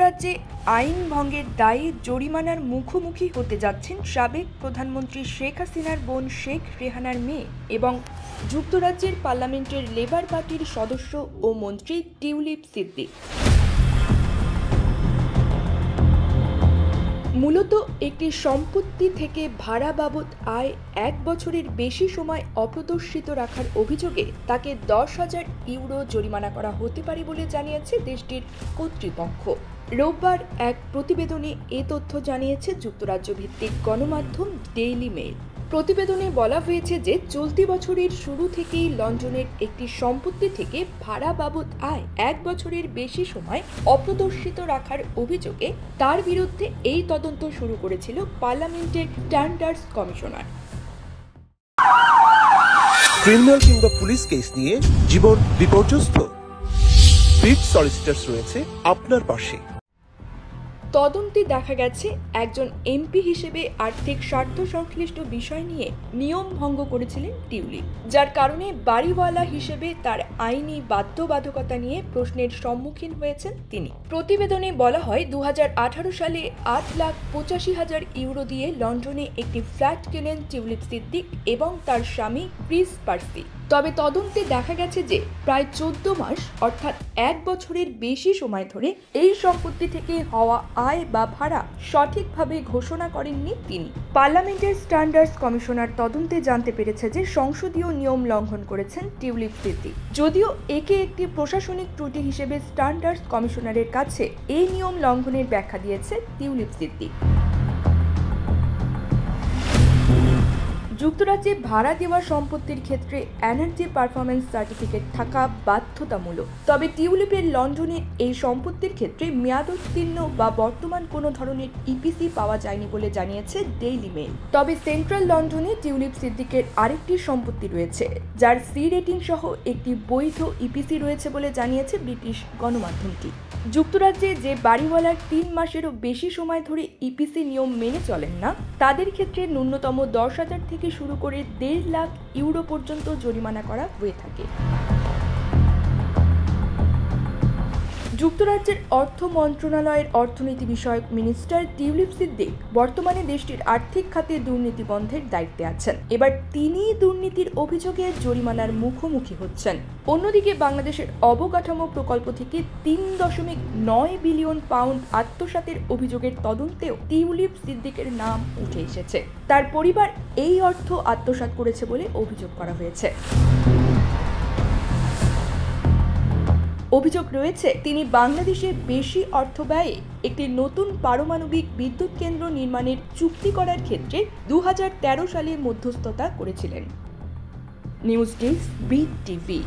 যুক্তরাজ্যে আইন ভঙ্গের দায়ে জরিমানার মুখোমুখি হতে যাচ্ছেন সাবেক প্রধানমন্ত্রী শেখ হাসিনার বোন শেখ রেহানার মেয়ে এবং যুক্তরাজ্যের পার্লামেন্টের লেবার পার্টির সদস্য ও মন্ত্রী টিউলিপ সিদ্দিক। মূলত একটি সম্পত্তি থেকে ভাড়া বাবদ আয় 1 বছরের বেশি সময় অপ্রদর্শিত রাখার অভিযোগে তাকে 10,000 ইউরো জরিমানা করা হতে পারে বলে জানিয়েছে দেশটির কর্তৃপক্ষ। রোববার এক প্রতিবেদনে এ তথ্য জানিয়েছে যুক্তরাজ্য ভিত্তিক গণমাধ্যম ডেইলি মেইল। প্রতিবেদনে বলা হয়েছে যে চলতি বছরের শুরু থেকেই লন্ডনের একটি সম্পত্তি থেকে ভাড়া বাবদ আয় 1 বছরের বেশি সময় অপ্রদর্শিত রাখার অভিযোগে তার বিরুদ্ধে এই তদন্ত শুরু করেছিল পার্লামেন্টের স্ট্যান্ডার্ডস কমিশনার। ক্রিমিনাল কিংবা পুলিশ কেস নিয়ে জীবন বিপর্যস্ত, বিট সলিসিটরস রয়েছে আপনার পাশে। তদন্তে দেখা গেছে একজন এমপি হিসেবে আর্থিক স্বার্থ সংশ্লিষ্ট বিষয় নিয়ে নিয়ম ভঙ্গ করেছিলেন টিউলিপ, যার কারণে বাড়িওয়ালা হিসেবে তার আইনি বাধ্যবাধকতা নিয়ে প্রশ্নের সম্মুখীন হয়েছেন তিনি। প্রতিবেদনে বলা হয় 2018 সালে 8,85,000 ইউরো দিয়ে লন্ডনে একটি ফ্ল্যাট কেনেন টিউলিপ সিদ্দিক এবং তার স্বামী ক্রিস পার্সি। তবে তদন্তে দেখা গেছে যে প্রায় 14 মাস অর্থাৎ 1 বছরের বেশি সময় ধরে এই সম্পত্তি থেকে হওয়া আয় বা ভাড়া সঠিকভাবে ঘোষণা করেননি তিনি। পার্লামেন্টের স্ট্যান্ডার্ডস কমিশনার তদন্তে জানতে পেরেছে যে সংসদীয় নিয়ম লঙ্ঘন করেছেন টিউলিপ সিদ্দিক। যদিও একে একটি প্রশাসনিক ত্রুটি হিসেবে স্ট্যান্ডার্ডস কমিশনারের কাছে এই নিয়ম লঙ্ঘনের ব্যাখ্যা দিয়েছে টিউলিপ সিদ্দিক। যুক্তরাজ্যে ভাড়া দেওয়া সম্পত্তির ক্ষেত্রে এনার্জি পারফরমেন্স সার্টিফিকেট থাকা বাধ্যতামূলক। তবে টিউলিপের লন্ডনের এই সম্পত্তির ক্ষেত্রে মেয়াদোত্তীর্ণ বা বর্তমান কোনো ধরনের ইপিসি পাওয়া যায়নি বলে জানিয়েছে ডেইলি মেইল। তবে সেন্ট্রাল লন্ডনে টিউলিপ সিদ্দিকের আরেকটি সম্পত্তি রয়েছে, যার সি রেটিং সহ একটি বৈধ ইপিসি রয়েছে বলে জানিয়েছে ব্রিটিশ গণমাধ্যমটি। যুক্তরাজ্যে যে বাড়িওয়ালার 3 মাসেরও বেশি সময় ধরে ইপিসি নিয়ম মেনে চলেন না, তাদের ক্ষেত্রে ন্যূনতম 10,000 থেকে শুরু করে 1.5 লাখ ইউরো পর্যন্ত জরিমানা করা হয়ে থাকে। যুক্তরাজ্যের অর্থ মন্ত্রণালয়ের অর্থনীতি বিষয়ক মিনিস্টার টিউলিপ সিদ্দিক বর্তমানে দেশটির আর্থিক খাতে দুর্নীতি বন্ধের দায়িত্বে আছেন। এবার তিনি দুর্নীতির অভিযোগে জরিমানার মুখোমুখি হচ্ছেন। অন্যদিকে বাংলাদেশের অবকাঠামো প্রকল্প থেকে 3.9 বিলিয়ন পাউন্ড আত্মসাতের অভিযোগের তদন্তেও টিউলিপ সিদ্দিকের নাম উঠে এসেছে। তার পরিবার এই অর্থ আত্মসাৎ করেছে বলে অভিযোগ করা হয়েছে। অভিযোগ রয়েছে তিনি বাংলাদেশে বেশি অর্থ ব্যয়ে একটি নতুন পারমাণবিক বিদ্যুৎ কেন্দ্র নির্মাণের চুক্তি করার ক্ষেত্রে 2013 সালে মধ্যস্থতা করেছিলেন। News desk, beat TV.